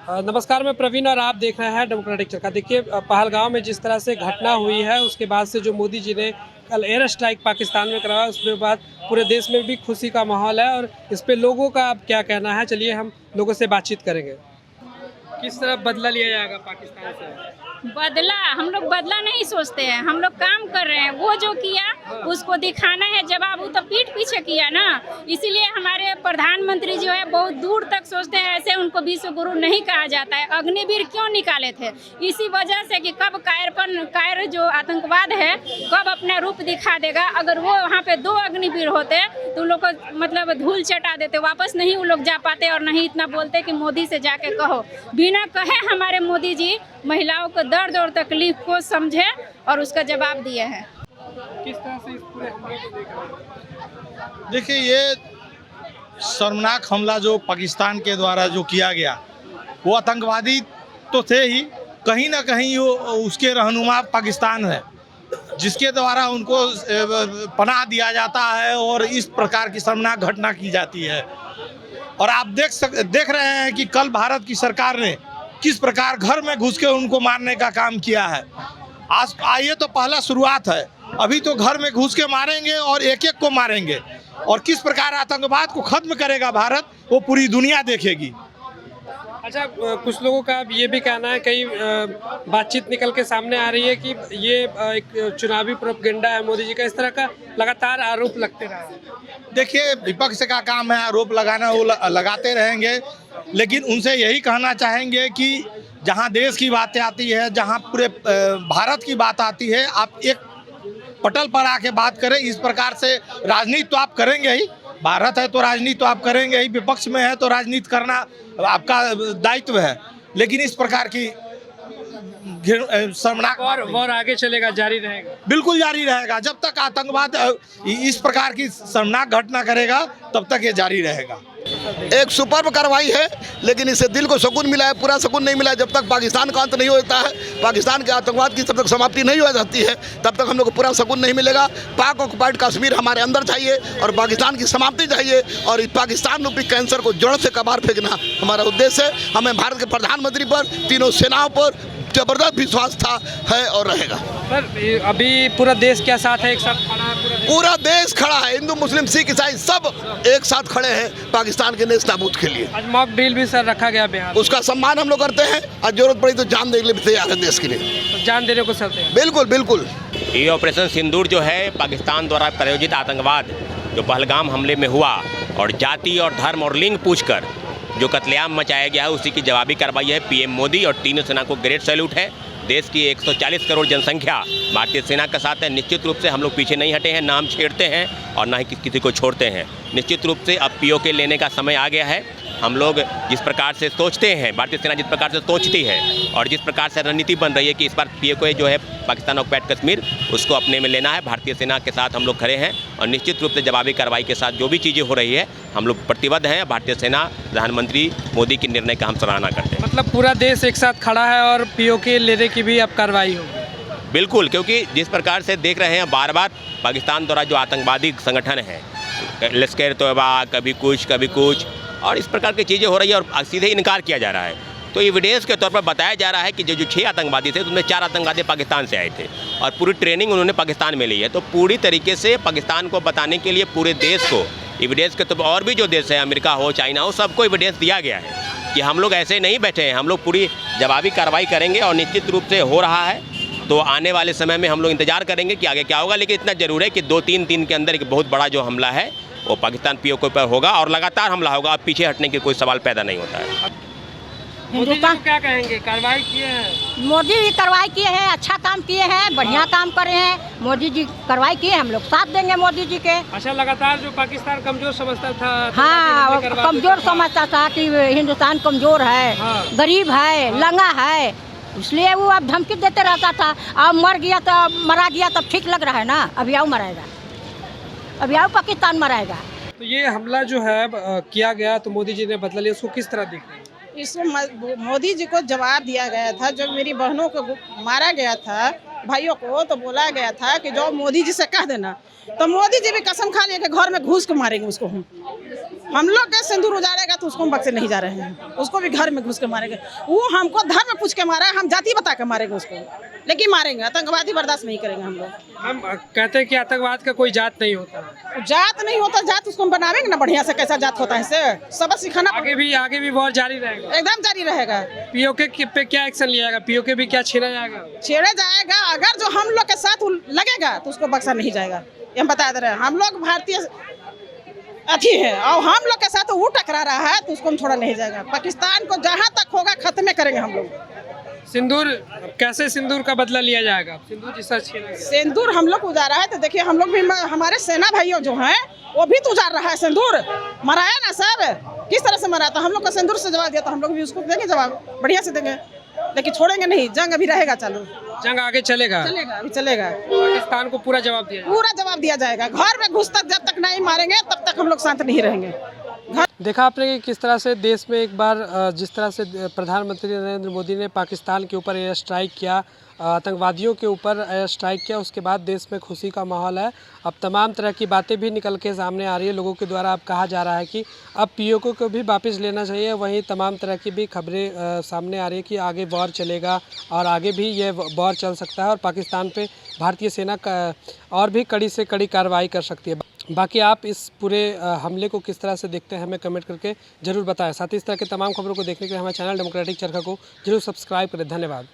नमस्कार, मैं प्रवीण और आप देख रहे हैं डेमोक्रेटिक चरखा। देखिए, पहलगाम में जिस तरह से घटना हुई है उसके बाद से जो मोदी जी ने कल एयर स्ट्राइक पाकिस्तान में कराया, उसके बाद पूरे देश में भी खुशी का माहौल है। और इस पे लोगों का अब क्या कहना है, चलिए हम लोगों से बातचीत करेंगे। किस तरह बदला लिया जाएगा पाकिस्तान से? बदला हम लोग बदला नहीं सोचते हैं, हम लोग काम कर रहे हैं। वो जो किया उसको दिखाना है जवाब, वो तो पीठ पीछे किया ना। इसीलिए हमारे प्रधानमंत्री जो है बहुत दूर तक सोचते हैं, ऐसे उनको विश्व गुरु नहीं कहा जाता है। अग्निवीर क्यों निकाले थे? इसी वजह से कि कब कायर जो आतंकवाद है कब अपना रूप दिखा देगा। अगर वो वहाँ पे 2 अग्निवीर होते तो उन लोग को मतलब धूल चटा देते, वापस नहीं वो लोग जा पाते और नहीं इतना बोलते कि मोदी से जाके कहो। बिना कहे हमारे मोदी जी महिलाओं को दर्द और तकलीफ को समझे और उसका जवाब दिए हैं। किस तरह से इस पूरे हमले को देख रहे हैं? देखिए, ये शर्मनाक हमला जो पाकिस्तान के द्वारा जो किया गया, वो आतंकवादी तो थे ही, कहीं ना कहीं वो उसके रहनुमा पाकिस्तान है, जिसके द्वारा उनको पनाह दिया जाता है और इस प्रकार की शर्मनाक घटना की जाती है। और आप देख रहे हैं कि कल भारत की सरकार ने किस प्रकार घर में घुस के उनको मारने का काम किया है। आज ये तो पहला शुरुआत है, अभी तो घर में घुस के मारेंगे और एक एक को मारेंगे। और किस प्रकार आतंकवाद को खत्म करेगा भारत, वो पूरी दुनिया देखेगी। अच्छा, कुछ लोगों का ये भी कहना है, कई बातचीत निकल के सामने आ रही है कि ये एक चुनावी प्रोपगेंडा है मोदी जी का। इस तरह का लगातार आरोप लगते रहा है। देखिए, विपक्ष का काम है आरोप लगाना, वो लगाते रहेंगे। लेकिन उनसे यही कहना चाहेंगे कि जहां देश की बातें आती है, जहां पूरे भारत की बात आती है, आप एक पटल पर आके बात करें। इस प्रकार से राजनीति तो आप करेंगे ही, भारत है तो राजनीति तो आप करेंगे ही, विपक्ष में है तो राजनीति करना आपका दायित्व है। लेकिन इस प्रकार की शर्मनाक और आगे चलेगा, जारी रहेगा? बिल्कुल जारी रहेगा। जब तक आतंकवाद इस प्रकार की शर्मनाक घटना करेगा तब तक ये जारी रहेगा। एक सुपर्ब कार्रवाई है, लेकिन इससे दिल को सुकून मिला है, पूरा सुकून नहीं मिला है। जब तक पाकिस्तान का अंत नहीं होता है, पाकिस्तान के आतंकवाद की जब तक समाप्ति नहीं हो जाती है, तब तक हम लोग को पूरा सुकून नहीं मिलेगा। पाक ऑक्युपाइड कश्मीर हमारे अंदर चाहिए और पाकिस्तान की समाप्ति चाहिए। और इस पाकिस्तान रूपी कैंसर को जड़ से कबार फेंकना हमारा उद्देश्य है। हमें भारत के प्रधानमंत्री पर, तीनों सेनाओं पर जबरदस्त विश्वास था, है और रहेगा। सर, अभी पूरा देश क्या साथ है, एक साथ खड़ा है? पूरा देश खड़ा है, हिंदू मुस्लिम सिख ईसाई सब एक साथ खड़े हैं पाकिस्तान के नेस्त नाबूद के लिए। आज मॉक ड्रिल भी सर रखा गया बिहार, उसका सम्मान हम लोग करते हैं और जरूरत पड़ी तो जान देने के लिए भी तैयार है देश के लिए। तो जान देने को चलते हैं। बिल्कुल बिल्कुल। ये ऑपरेशन सिंदूर जो है पाकिस्तान द्वारा प्रायोजित आतंकवाद जो पहलगाम हमले में हुआ और जाति और धर्म और लिंग पूछकर जो कत्लेआम मचाया गया है, उसी की जवाबी कार्रवाई है। पीएम मोदी और तीनों सेना को ग्रेट सैल्यूट है। देश की 140 करोड़ जनसंख्या भारतीय सेना के साथ है। निश्चित रूप से हम लोग पीछे नहीं हटे हैं, ना हम छेड़ते हैं और ना ही किसी को छोड़ते हैं। निश्चित रूप से अब पीओके लेने का समय आ गया है। हम लोग जिस प्रकार से सोचते हैं, भारतीय सेना जिस प्रकार से सोचती है और जिस प्रकार से रणनीति बन रही है कि इस बार पीओके जो है पाकिस्तान ऑक्युपाइड कश्मीर, उसको अपने में लेना है, भारतीय सेना के साथ हम लोग खड़े हैं। और निश्चित रूप से जवाबी कार्रवाई के साथ जो भी चीज़ें हो रही है, हम लोग प्रतिबद्ध हैं। भारतीय सेना, प्रधानमंत्री मोदी के निर्णय का हम सराहना करते हैं। मतलब पूरा देश एक साथ खड़ा है और पीओके लेने की भी अब कार्रवाई होगी? बिल्कुल, क्योंकि जिस प्रकार से देख रहे हैं बार बार पाकिस्तान द्वारा जो आतंकवादी संगठन है, लश्कर तोयबा, कभी कुछ और इस प्रकार की चीज़ें हो रही है और सीधे इनकार किया जा रहा है। तो एविडेंस के तौर पर बताया जा रहा है कि जो 6 आतंकवादी थे, उसमें 4 आतंकवादी पाकिस्तान से आए थे और पूरी ट्रेनिंग उन्होंने पाकिस्तान में ली है। तो पूरी तरीके से पाकिस्तान को बताने के लिए पूरे देश को एविडेंस के तौर पर, और भी जो देश है, अमेरिका हो, चाइना हो, सबको एविडेंस दिया गया है कि हम लोग ऐसे नहीं बैठे हैं, हम लोग पूरी जवाबी कार्रवाई करेंगे। और निश्चित रूप से हो रहा है, तो आने वाले समय में हम लोग इंतजार करेंगे कि आगे क्या होगा। लेकिन इतना जरूर है कि 2-3 दिन के अंदर एक बहुत बड़ा जो हमला है वो पाकिस्तान पीओके पर होगा और लगातार हमला होगा। अब पीछे हटने की कोई सवाल पैदा नहीं होता है। मोदी जी क्या कहेंगे? कार्रवाई किए हैं मोदी जी, कार्रवाई किए हैं, अच्छा काम किए हैं, बढ़िया काम करे हैं मोदी जी, कार्रवाई किए, हम लोग साथ देंगे मोदी जी के। अच्छा, लगातार जो पाकिस्तान कमजोर समझता था, हाँ, कमजोर समझता था कि हिंदुस्तान कमजोर है, हाँ, गरीब है, लंगा है, इसलिए वो अब धमकी देते रहता था। अब मर गया तो मरा गया तब ठीक लग रहा है ना, अभी आओ मराएगा, अभी आओ पाकिस्तान मराएगा। तो ये हमला जो है किया गया, तो मोदी जी ने बदला लिया, उसको किस तरह देख रहे हैं? इसमें मोदी जी को जवाब दिया गया था। जब मेरी बहनों को मारा गया था, भाइयों को, तो बोला गया था कि जो मोदी जी से कह देना, तो मोदी जी भी कसम खा लिए कि घर में घुस के मारेंगे उसको हम। हम लोग के सिंदूर उजाड़ेगा तो उसको हम बक्से नहीं जा रहे हैं, उसको भी घर में घुस के मारेंगे। वो हमको धर्म पूछ के मारा है, हम जाति बता के मारेंगे उसको, लेकिन मारेंगे। आतंकवादी बर्दाश्त नहीं करेंगे हम लोग। हम कहते हैं कि आतंकवाद का कोई जात नहीं होता, जात नहीं होता, जात उसको हम बनावेंगे ना बढ़िया से, कैसा जात होता है इसे सबक सिखाना। आगे भी वॉर जारी रहेगा, एकदम जारी रहेगा। पीओके पे क्या एक्शन लिया जाएगा? पीओके भी क्या छीना जाएगा? छेड़ा जाएगा, अगर जो हम लोग के साथ लगेगा तो उसको बक्सा नहीं जाएगा, ये हम बता दे रहे हैं। हम लोग भारतीय अथी है और हम लोग के साथ वो टकरा रहा है तो उसको हम छोड़ा नहीं जाएगा। पाकिस्तान को जहाँ तक होगा खत्म करेंगे हम लोग। सिंदूर कैसे सिंदूर का बदला लिया जाएगा? सिंदूर जिसका छीना सिंदूर हम लोग उजारा है तो देखिए हम लोग भी, हमारे सेना भाइयों जो हैं वो भी तो उजार रहा है सिंदूर। मराया ना सर, किस तरह से मरा? तो हम लोग का सिंदूर से जवाब दिया तो हम लोग भी उसको देंगे जवाब, बढ़िया से देंगे, लेकिन छोड़ेंगे नहीं। जंग अभी रहेगा चालू, जंग आगे चलेगा, अभी चलेगा। पाकिस्तान को पूरा जवाब दिया, पूरा जवाब दिया जाएगा। घर में घुस तक जब तक नहीं मारेंगे तब तक हम लोग शांत नहीं रहेंगे। देखा आपने कि किस तरह से देश में एक बार जिस तरह से प्रधानमंत्री नरेंद्र मोदी ने पाकिस्तान के ऊपर एयर स्ट्राइक किया, आतंकवादियों के ऊपर एयर स्ट्राइक किया, उसके बाद देश में खुशी का माहौल है। अब तमाम तरह की बातें भी निकल के सामने आ रही है, लोगों के द्वारा अब कहा जा रहा है कि अब पीओके को भी वापस लेना चाहिए। वहीं तमाम तरह की भी खबरें सामने आ रही है कि आगे वॉर चलेगा और आगे भी ये वॉर चल सकता है और पाकिस्तान पे भारतीय सेना का और भी कड़ी से कड़ी कार्रवाई कर सकती है। बाकी आप इस पूरे हमले को किस तरह से देखते हैं हमें कमेंट करके ज़रूर बताएं। साथ ही इस तरह के तमाम खबरों को देखने के लिए हमारे चैनल डेमोक्रेटिक चरखा को जरूर सब्सक्राइब करें। धन्यवाद।